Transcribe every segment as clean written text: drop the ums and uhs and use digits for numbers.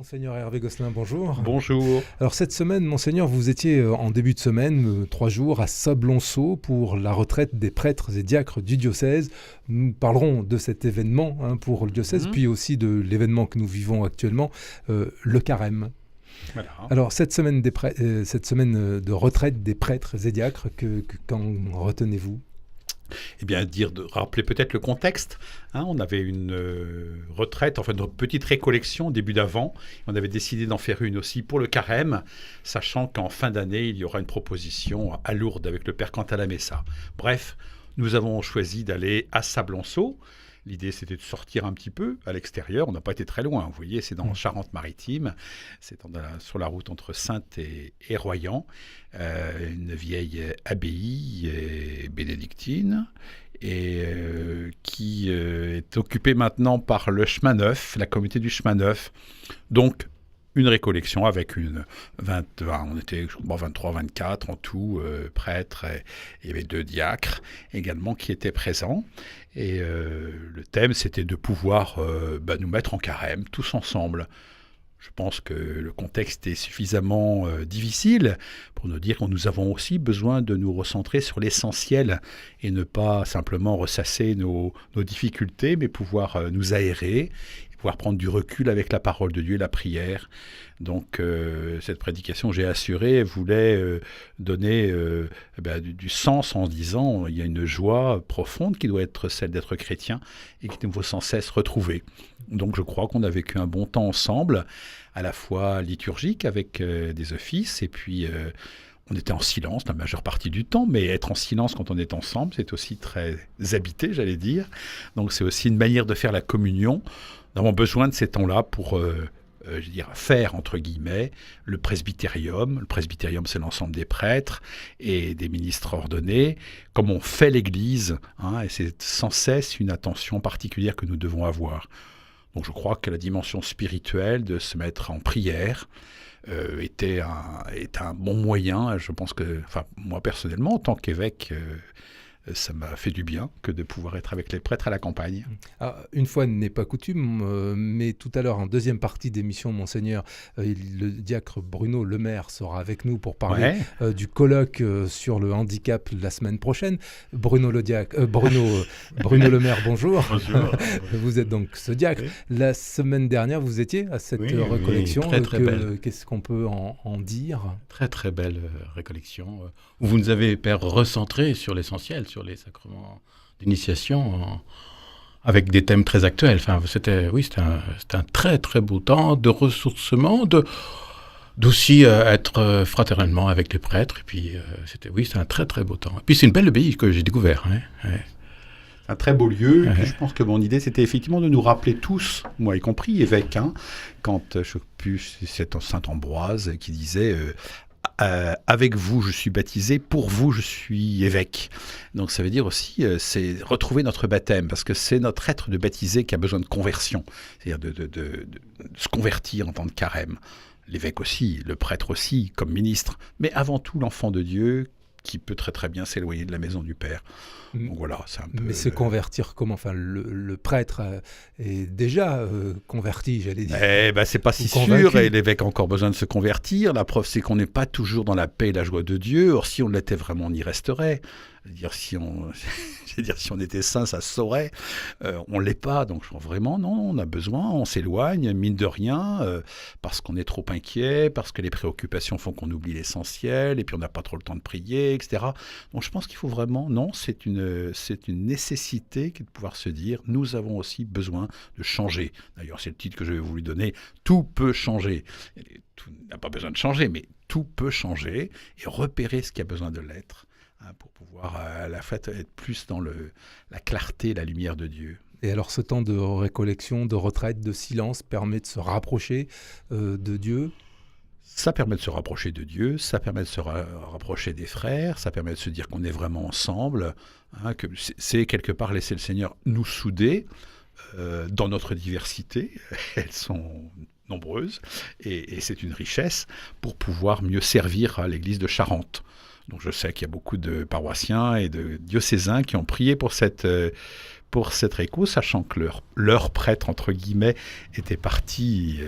Monseigneur Hervé Gosselin, bonjour. Bonjour. Alors cette semaine, Monseigneur, vous étiez en début de semaine, 3 jours, à Sablonceau pour la retraite des prêtres et diacres du diocèse. Nous parlerons de cet événement pour le diocèse, puis aussi de l'événement que nous vivons actuellement, le carême. Voilà. Alors cette semaine de retraite des prêtres et diacres, qu'en retenez-vous ? Eh bien, rappeler peut-être le contexte. On avait une retraite, enfin une petite récollection début d'Avent. On avait décidé d'en faire une aussi pour le carême, sachant qu'en fin d'année, il y aura une proposition à Lourdes avec le Père Cantalamessa. Bref, nous avons choisi d'aller à Sablonceau. L'idée, c'était de sortir un petit peu à l'extérieur. On n'a pas été très loin. Vous voyez, c'est dans Charente-Maritime. C'est sur la route entre Saintes et Royan. Une vieille abbaye bénédictine et qui est occupée maintenant par le chemin neuf, la communauté du chemin neuf. Donc, une récollection avec on était 23, 24 en tout, prêtres, et il y avait 2 diacres également qui étaient présents. Et le thème, c'était de pouvoir nous mettre en carême, tous ensemble. Je pense que le contexte est suffisamment difficile pour nous dire que nous avons aussi besoin de nous recentrer sur l'essentiel et ne pas simplement ressasser nos difficultés, mais pouvoir nous aérer, pouvoir prendre du recul avec la parole de Dieu et la prière. Donc cette prédication, j'ai assuré, voulait donner du sens en disant il y a une joie profonde qui doit être celle d'être chrétien et qui nous faut sans cesse retrouver. Donc je crois qu'on a vécu un bon temps ensemble, à la fois liturgique avec des offices et puis on était en silence la majeure partie du temps, mais être en silence quand on est ensemble, c'est aussi très habité, j'allais dire. Donc c'est aussi une manière de faire la communion. Nous avons besoin de ces temps-là pour, faire, entre guillemets, le presbytérium. Le presbytérium, c'est l'ensemble des prêtres et des ministres ordonnés. Comme on fait l'Église, et c'est sans cesse une attention particulière que nous devons avoir. Donc je crois que la dimension spirituelle de se mettre en prière est un bon moyen. Je pense que, moi personnellement, en tant qu'évêque, ça m'a fait du bien que de pouvoir être avec les prêtres à la campagne. Alors, une fois n'est pas coutume, mais tout à l'heure, en deuxième partie d'émission, Monseigneur, le diacre Bruno Le Maire sera avec nous pour parler du colloque sur le handicap la semaine prochaine. Bruno Le Maire, bonjour. Bonjour. Vous êtes donc ce diacre. Oui. La semaine dernière, vous étiez à cette récollection. Oui, très belle. Qu'est-ce qu'on peut en dire ? Très très belle récollection où vous nous avez, Père, recentré sur l'essentiel, sur les sacrements d'initiation, avec des thèmes très actuels. Enfin, c'était un très très beau temps de ressourcement, d'aussi être fraternellement avec les prêtres. Et puis c'était un très très beau temps. Et puis c'est une belle abbaye que j'ai découvert. Un très beau lieu. Et puis je pense que mon idée, c'était effectivement de nous rappeler tous, moi y compris évêque, quand c'est Saint-Ambroise qui disait avec vous, je suis baptisé, pour vous, je suis évêque. Donc ça veut dire aussi, c'est retrouver notre baptême, parce que c'est notre être de baptisé qui a besoin de conversion, c'est-à-dire de se convertir en tant que carême. L'évêque aussi, le prêtre aussi, comme ministre, mais avant tout l'enfant de Dieu qui peut très très bien s'éloigner de la maison du Père. Donc voilà, c'est un peu... Mais se convertir comment ? Enfin, le prêtre est déjà converti, j'allais dire. C'est pas si sûr, et l'évêque a encore besoin de se convertir. La preuve, c'est qu'on n'est pas toujours dans la paix et la joie de Dieu. Or, si on l'était vraiment, on y resterait. Si on était saint, ça se saurait. On l'est pas, donc vraiment, non, on a besoin, on s'éloigne, mine de rien, parce qu'on est trop inquiet, parce que les préoccupations font qu'on oublie l'essentiel, et puis on n'a pas trop le temps de prier, etc. Donc je pense qu'il faut vraiment, c'est une nécessité de pouvoir se dire, nous avons aussi besoin de changer. D'ailleurs, c'est le titre que je vais vous lui donner, tout peut changer. Tout n'a pas besoin de changer, mais tout peut changer, et repérer ce qui a besoin de l'être, pour pouvoir à la fois être plus dans la clarté, la lumière de Dieu. Et alors ce temps de récollection, de retraite, de silence permet de se rapprocher de Dieu ? Ça permet de se rapprocher de Dieu, ça permet de se rapprocher des frères, ça permet de se dire qu'on est vraiment ensemble, que c'est quelque part laisser le Seigneur nous souder dans notre diversité. Elles sont nombreuses et c'est une richesse pour pouvoir mieux servir à l'église de Charente. Donc je sais qu'il y a beaucoup de paroissiens et de diocésains qui ont prié pour cette pour cette réco, sachant que leur prêtre, entre guillemets, était parti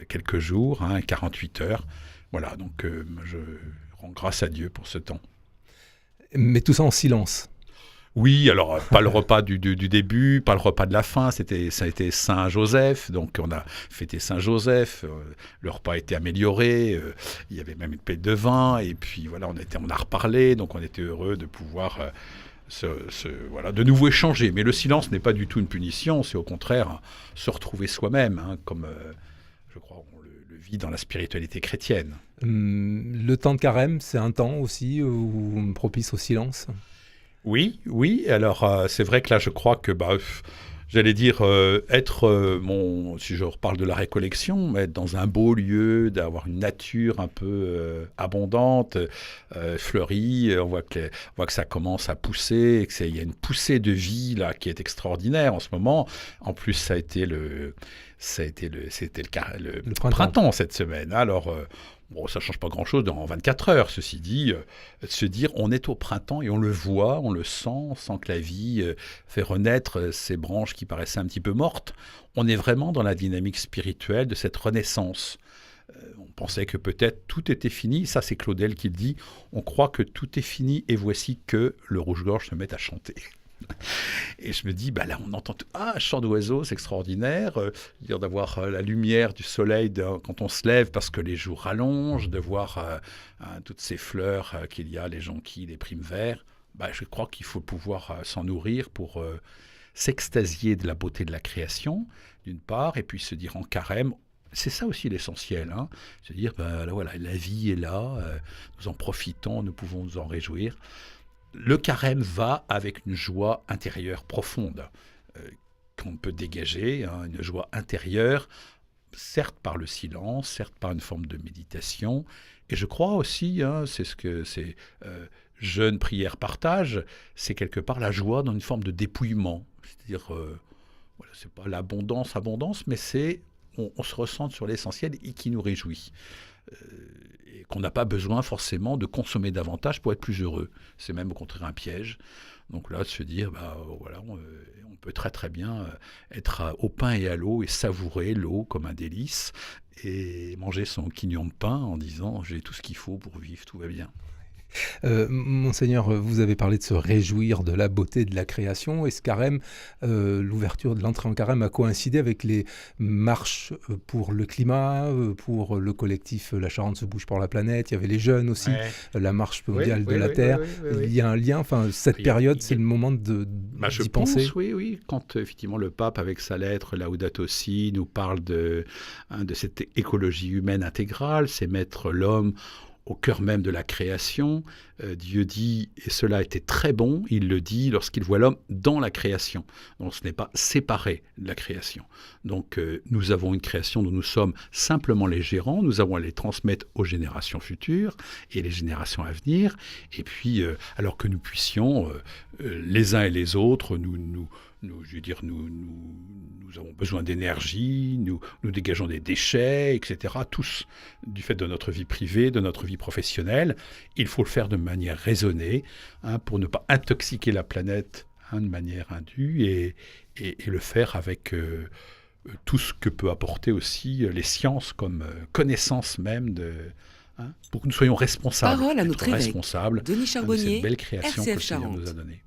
quelques jours, 48 heures. Voilà, donc je rends grâce à Dieu pour ce temps. Mais tout ça en silence. Oui, alors pas le repas du début, pas le repas de la fin, ça a été Saint-Joseph, donc on a fêté Saint-Joseph, le repas a été amélioré, il y avait même une plaie de vin, et puis voilà, on a reparlé, donc on était heureux de pouvoir de nouveau échanger. Mais le silence n'est pas du tout une punition, c'est au contraire se retrouver soi-même, comme je crois on le vit dans la spiritualité chrétienne. Le temps de carême, c'est un temps aussi propice au silence. Oui. Alors, c'est vrai que là, je crois que, j'allais dire, si je reparle de la récollection, être dans un beau lieu, d'avoir une nature un peu abondante, fleurie. On voit que ça commence à pousser, il y a une poussée de vie là qui est extraordinaire en ce moment. En plus, c'était le printemps cette semaine. Alors, ça ne change pas grand-chose dans 24 heures, ceci dit, se dire on est au printemps et on le voit, on le sent, on sent que la vie fait renaître ces branches qui paraissaient un petit peu mortes. On est vraiment dans la dynamique spirituelle de cette renaissance. On pensait que peut-être tout était fini, ça c'est Claudel qui le dit, on croit que tout est fini et voici que le rouge-gorge se met à chanter. Et je me dis, là on entend un chant d'oiseau, c'est extraordinaire, d'avoir la lumière du soleil quand on se lève parce que les jours rallongent, de voir toutes ces fleurs qu'il y a, les jonquilles, les primes verts. Je crois qu'il faut pouvoir s'en nourrir pour s'extasier de la beauté de la création, d'une part, et puis se dire en carême, c'est ça aussi l'essentiel, se dire, voilà, la vie est là, nous en profitons, nous pouvons nous en réjouir. Le carême va avec une joie intérieure profonde qu'on peut dégager, une joie intérieure, certes par le silence, certes par une forme de méditation. Et je crois aussi, c'est ce que ces jeûne, prière, partage, c'est quelque part la joie dans une forme de dépouillement. C'est-à-dire, c'est pas l'abondance, mais c'est on se ressente sur l'essentiel et qui nous réjouit. Et qu'on n'a pas besoin forcément de consommer davantage pour être plus heureux. C'est même au contraire un piège. Donc là, de se dire, on peut très très bien être au pain et à l'eau et savourer l'eau comme un délice et manger son quignon de pain en disant « j'ai tout ce qu'il faut pour vivre, tout va bien ». Monseigneur, vous avez parlé de se réjouir de la beauté de la création. Et ce carême, l'ouverture de l'entrée en carême a coïncidé avec les marches pour le climat, pour le collectif La Charente se bouge pour la planète. Il y avait les jeunes aussi, la marche mondiale de la Terre. Il y a un lien, cette période, c'est le moment d'y penser. Oui. Quand effectivement le pape, avec sa lettre Laudato Si, nous parle de cette écologie humaine intégrale, c'est mettre l'homme au cœur même de la création. Dieu dit, et cela était très bon, il le dit lorsqu'il voit l'homme dans la création. Donc ce n'est pas séparé de la création. Donc nous avons une création dont nous sommes simplement les gérants, nous avons à les transmettre aux générations futures et les générations à venir. Et puis, alors que nous puissions, les uns et les autres, nous avons besoin d'énergie, nous dégageons des déchets, etc. Tous, du fait de notre vie privée, de notre vie professionnelle. Il faut le faire de manière raisonnée, pour ne pas intoxiquer la planète de manière indue et le faire avec tout ce que peut apporter aussi les sciences comme connaissance même pour que nous soyons responsables. Parole à notre évêque, responsables Denis Charbonnier, de cette belle création RCF que le Seigneur Charente. nous a donnée.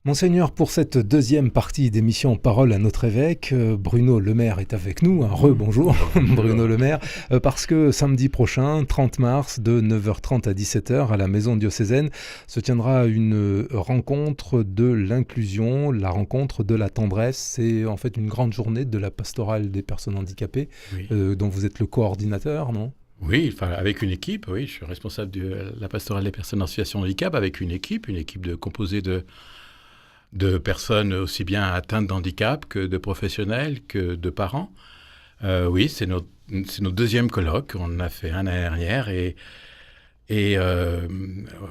Monseigneur, pour cette deuxième partie d'émission Parole à notre évêque, Bruno Le Maire est avec nous. Rebonjour Bruno Le Maire, parce que samedi prochain, 30 mars, de 9h30 à 17h, à la Maison diocésaine, se tiendra une rencontre de l'inclusion, la rencontre de la tendresse. C'est en fait une grande journée de la pastorale des personnes handicapées, dont vous êtes le coordinateur, non ? Oui, avec une équipe, je suis responsable de la pastorale des personnes en situation de handicap, avec une équipe composée de personnes aussi bien atteintes d'handicap que de professionnels, que de parents. C'est notre deuxième colloque. On en a fait un l'année dernière et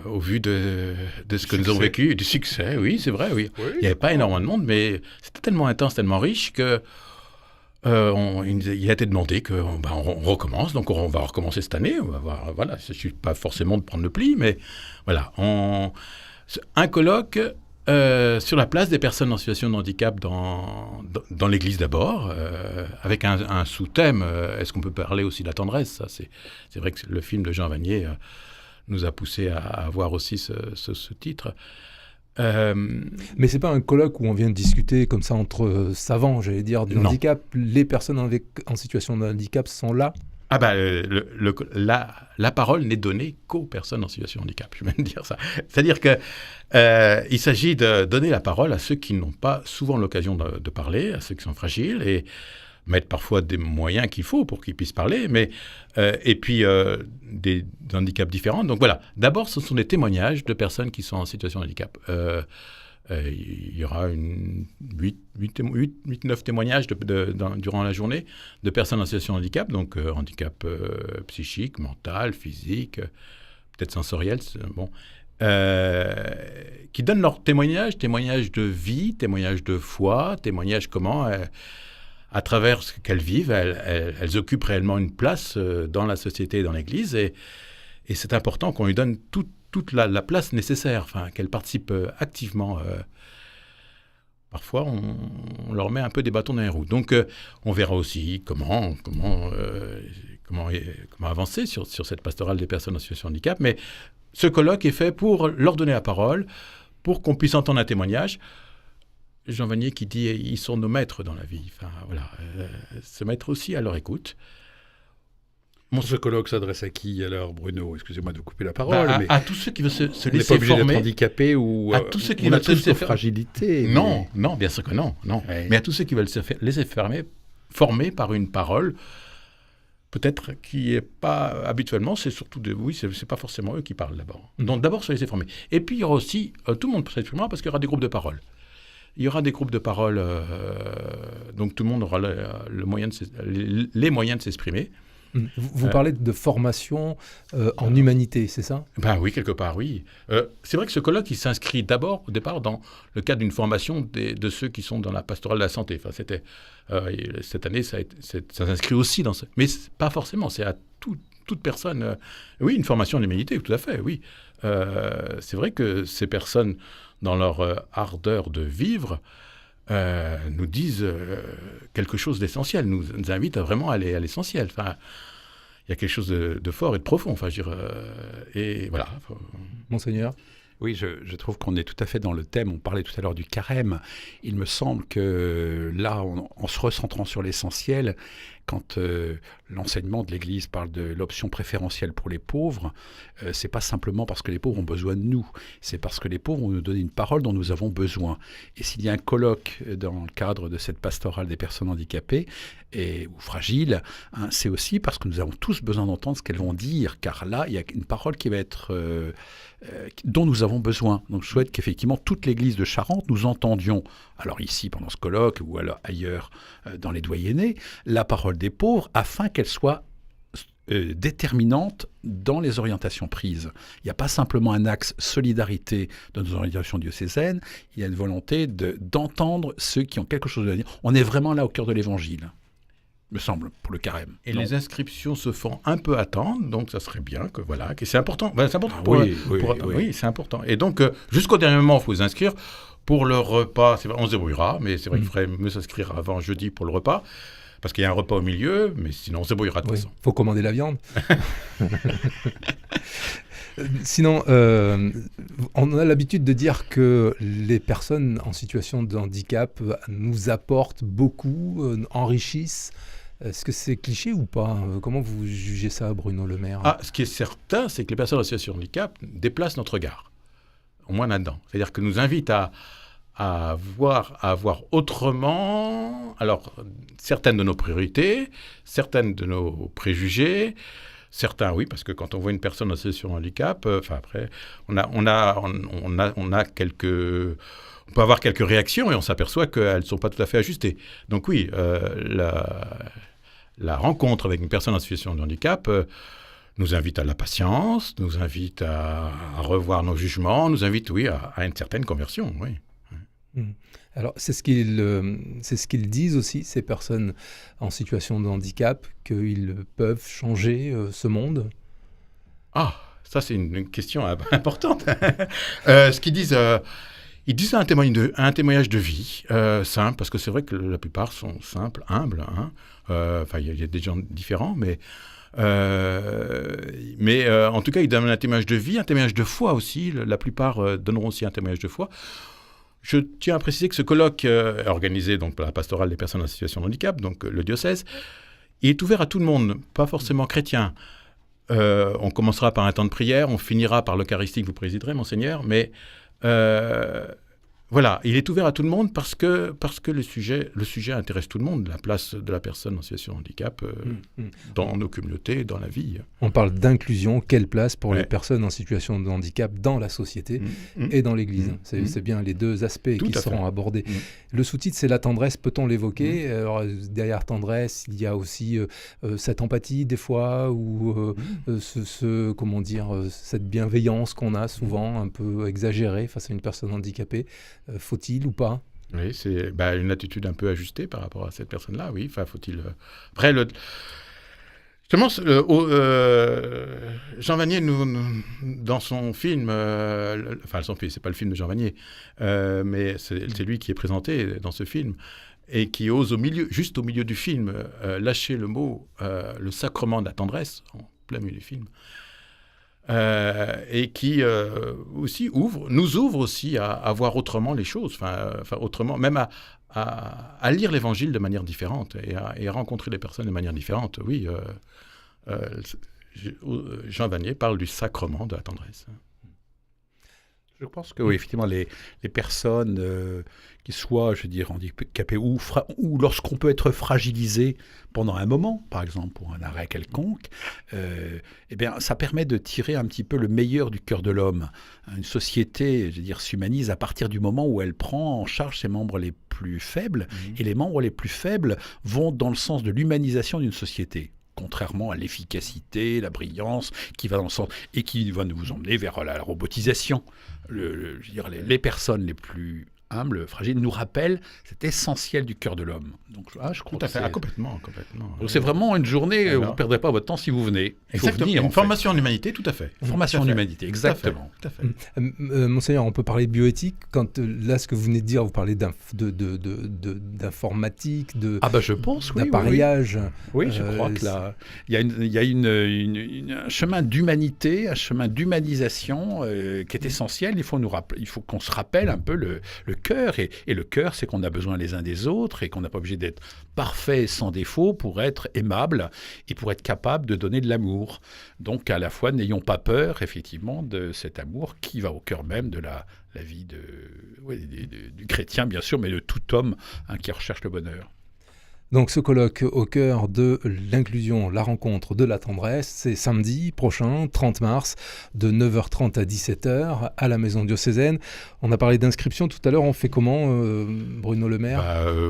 au vu de ce que nous avons vécu, du succès, c'est vrai, oui. Il n'y avait pas énormément de monde, mais c'était tellement intense, tellement riche que il a été demandé qu'on recommence. Donc on va recommencer cette année. On va voir, il ne suffit pas forcément de prendre le pli, mais voilà. Un colloque Sur la place des personnes en situation de handicap dans l'Église d'abord, avec un sous-thème. Est-ce qu'on peut parler aussi de la tendresse? Ça, c'est vrai que le film de Jean Vanier nous a poussé à avoir aussi ce titre. Mais c'est pas un colloque où on vient de discuter comme ça entre savants, j'allais dire, du handicap. Les personnes en situation de handicap sont là. Ah bah, la parole n'est donnée qu'aux personnes en situation de handicap, je vais même dire ça. C'est-à-dire qu'il s'agit de donner la parole à ceux qui n'ont pas souvent l'occasion de parler, à ceux qui sont fragiles, et mettre parfois des moyens qu'il faut pour qu'ils puissent parler, et puis des handicaps différents. Donc voilà, d'abord, ce sont des témoignages de personnes qui sont en situation de handicap. Il y aura 8-9 témoignages durant la journée de personnes en situation de handicap, donc handicap psychique, mental, physique, peut-être sensoriel, qui donnent leurs témoignages de vie, témoignages de foi, témoignages comment, à travers ce qu'elles vivent, elles occupent réellement une place dans la société et dans l'Église, et c'est important qu'on lui donne toute la place nécessaire, qu'elle participe activement. Parfois, on leur met un peu des bâtons dans les roues. Donc, on verra aussi comment avancer sur cette pastorale des personnes en situation de handicap. Mais ce colloque est fait pour leur donner la parole, pour qu'on puisse entendre un témoignage. Jean Vanier qui dit « ils sont nos maîtres dans la vie ». Se mettre aussi à leur écoute. Ce colloque s'adresse à qui alors, Bruno? Excusez-moi de vous couper la parole. Mais à tous ceux qui veulent se laisser former. On n'est pas obligé d'être handicapé ou à tous ceux qui on veulent a tous se nos faire fragilités. Non, bien sûr que non. Ouais. Mais à tous ceux qui veulent se laisser former par une parole, peut-être qui n'est pas habituellement, c'est surtout c'est pas forcément eux qui parlent d'abord. Donc d'abord se laisser former. Et puis il y aura aussi, tout le monde s'exprimera parce qu'il y aura des groupes de parole. Il y aura des groupes de parole, donc tout le monde aura les moyens de s'exprimer. Vous parlez de formation en humanité, c'est ça? Oui, quelque part, oui. C'est vrai que ce colloque, il s'inscrit d'abord, au départ, dans le cadre d'une formation de ceux qui sont dans la pastorale de la santé. Cette année, ça s'inscrit aussi dans ce... Mais pas forcément, c'est à toute personne... oui, une formation en humanité, tout à fait, oui. C'est vrai que ces personnes, dans leur ardeur de vivre, nous disent quelque chose d'essentiel, nous invitent à vraiment aller à l'essentiel. Il y a quelque chose de fort et de profond. Et voilà. Monseigneur? Oui, je trouve qu'on est tout à fait dans le thème. On parlait tout à l'heure du carême. Il me semble que là, en se recentrant sur l'essentiel, quand l'enseignement de l'Église parle de l'option préférentielle pour les pauvres, c'est pas simplement parce que les pauvres ont besoin de nous, c'est parce que les pauvres vont nous donner une parole dont nous avons besoin. Et s'il y a un colloque dans le cadre de cette pastorale des personnes handicapées ou fragiles, c'est aussi parce que nous avons tous besoin d'entendre ce qu'elles vont dire, car là, il y a une parole qui va être... dont nous avons besoin. Donc je souhaite qu'effectivement toute l'Église de Charente, nous entendions, alors ici pendant ce colloque ou alors ailleurs dans les doyennés, la parole des pauvres afin qu'elle soit déterminante dans les orientations prises. Il n'y a pas simplement un axe solidarité dans nos orientations diocésaines, il y a une volonté d'entendre ceux qui ont quelque chose à dire. On est vraiment là au cœur de l'Évangile, me semble, pour le carême. Et les inscriptions se font un peu attendre, donc ça serait bien que c'est important. C'est important. Oui, c'est important. Et donc, jusqu'au dernier moment, il faut vous inscrire. Pour le repas, c'est vrai, on se débrouillera, mais c'est vrai qu'il faudrait mieux s'inscrire avant jeudi pour le repas, parce qu'il y a un repas au milieu, mais sinon on se débrouillera de toute façon. Il faut commander la viande. Sinon, on a l'habitude de dire que les personnes en situation de handicap nous apportent beaucoup, enrichissent. Est-ce que c'est cliché ou pas? Comment vous jugez ça, Bruno Le Maire? Ce qui est certain, c'est que les personnes en situation de handicap déplacent notre regard, au moins là-dedans. C'est-à-dire que nous invitent à voir autrement, alors, certaines de nos priorités, certaines de nos préjugés, certains, oui, parce que quand on voit une personne en situation de handicap, après, on a quelques... On peut avoir quelques réactions et on s'aperçoit qu'elles ne sont pas tout à fait ajustées. Donc oui, la rencontre avec une personne en situation de handicap nous invite à la patience, nous invite à revoir nos jugements, nous invite, oui, à une certaine conversion, oui. Alors, c'est ce qu'ils disent aussi, ces personnes en situation de handicap, qu'ils peuvent changer ce monde? Ça c'est une question importante. Ce qu'ils disent... Ils disent un témoignage de vie, simple, parce que c'est vrai que la plupart sont simples, humbles. Hein. Il y a des gens différents, mais en tout cas, ils donnent un témoignage de vie, un témoignage de foi aussi. La plupart donneront aussi un témoignage de foi. Je tiens à préciser que ce colloque organisé donc, par la pastorale des personnes en situation de handicap, donc le diocèse, il est ouvert à tout le monde, pas forcément chrétien. On commencera par un temps de prière, on finira par l'Eucharistie que vous présiderez, Monseigneur, mais voilà, il est ouvert à tout le monde parce que le sujet intéresse tout le monde, la place de la personne en situation de handicap dans nos communautés, dans la vie. On parle d'inclusion, quelle place pour les personnes en situation de handicap dans la société et dans l'Église. C'est bien les deux aspects qui seront abordés. Le sous-titre, c'est la tendresse, peut-on l'évoquer? Alors, derrière tendresse, il y a aussi cette empathie des fois, ou comment dire, cette bienveillance qu'on a souvent, un peu exagérée face à une personne handicapée. Faut-il ou pas? Oui, c'est une attitude un peu ajustée par rapport à cette personne-là, oui. Enfin, faut-il... Après, justement, Jean Vanier, dans son film... c'est pas le film de Jean Vanier, mais c'est lui qui est présenté dans ce film, et qui ose, juste au milieu du film, lâcher le mot « le sacrement de la tendresse », en plein milieu du film. Et qui aussi nous ouvre aussi à voir autrement les choses, autrement, même à lire l'Évangile de manière différente et à rencontrer les personnes de manière différente. Oui, Jean Vanier parle du sacrement de la tendresse. Je pense que oui, effectivement, les personnes qui soient, je veux dire, handicapées ou lorsqu'on peut être fragilisé pendant un moment, par exemple pour un arrêt quelconque, eh bien, ça permet de tirer un petit peu le meilleur du cœur de l'homme. Une société, je veux dire, s'humanise à partir du moment où elle prend en charge ses membres les plus faibles, et les membres les plus faibles vont dans le sens de l'humanisation d'une société. Contrairement à l'efficacité, la brillance, qui va dans le sens et qui va nous emmener vers la robotisation. Je veux dire, les personnes les plus humbles, fragiles, nous rappellent cet essentiel du cœur de l'homme. Donc, je crois tout à fait, complètement. Donc, c'est vraiment une journée où vous ne perdrez pas votre temps si vous venez. Exactement. Une formation en humanité, tout à fait. Formation en humanité, exactement. Tout à fait. Monseigneur, on peut parler de bioéthique quand là, ce que vous venez de dire, vous parlez d'informatique, je pense, oui, d'appareillage. Oui, je crois que là, il y a un chemin d'humanité, un chemin d'humanisation qui est essentiel. Il faut qu'on se rappelle un peu le cœur. Et le cœur, c'est qu'on a besoin les uns des autres et qu'on n'a pas obligé d'être parfait sans défaut pour être aimable et pour être capable de donner de l'amour. Donc, à la fois, n'ayons pas peur, effectivement, de cet amour qui va au cœur même de la vie du chrétien, bien sûr, mais de tout homme qui recherche le bonheur. Donc ce colloque au cœur de l'inclusion, la rencontre de la tendresse, c'est samedi prochain, 30 mars, de 9h30 à 17h, à la Maison Diocésaine. On a parlé d'inscription tout à l'heure, on fait comment, Bruno Le Maire?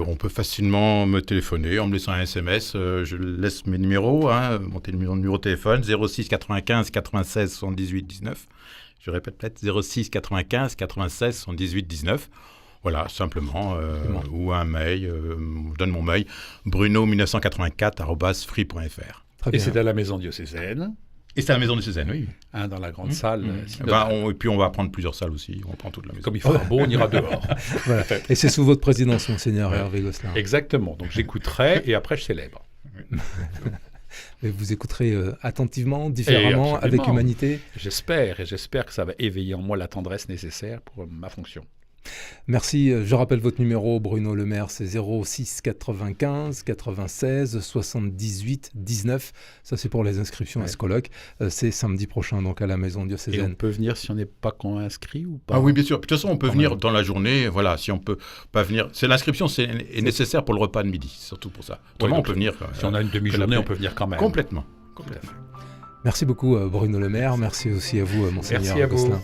On peut facilement me téléphoner en me laissant un SMS, je laisse mes numéros, mon numéro de téléphone, 06 95 96 78 19. Je répète peut-être, 06 95 96 78 19. Voilà, simplement, ou un mail, je donne mon mail, bruno1984@free.fr. Et c'est à la Maison Diocésaine. Et c'est à la Maison Diocésaine, oui. Dans la grande salle. Et puis on va prendre plusieurs salles aussi, on prend toute la maison. Comme il fera beau, on ira dehors. Voilà. Et c'est sous votre présidence, Monseigneur Hervé Gosselin. Exactement, donc j'écouterai et après je célèbre. Et vous écouterez attentivement, différemment, avec humanité. J'espère que ça va éveiller en moi la tendresse nécessaire pour ma fonction. Merci, je rappelle votre numéro, Bruno Le Maire, c'est 06 95 96 78 19. Ça, c'est pour les inscriptions à ce colloque. C'est samedi prochain, donc à la Maison Diocésaine. Et on peut venir si on n'est pas inscrit ou pas? Ah oui, bien sûr. De toute façon, on peut venir dans la journée. Voilà, si on peut pas venir. L'inscription est nécessaire pour le repas de midi, surtout pour ça. Autrement, on peut venir. Si on a une demi-journée, on peut venir quand même. Complètement. Merci beaucoup, Bruno Le Maire. Merci aussi à vous, Monseigneur Gosselin.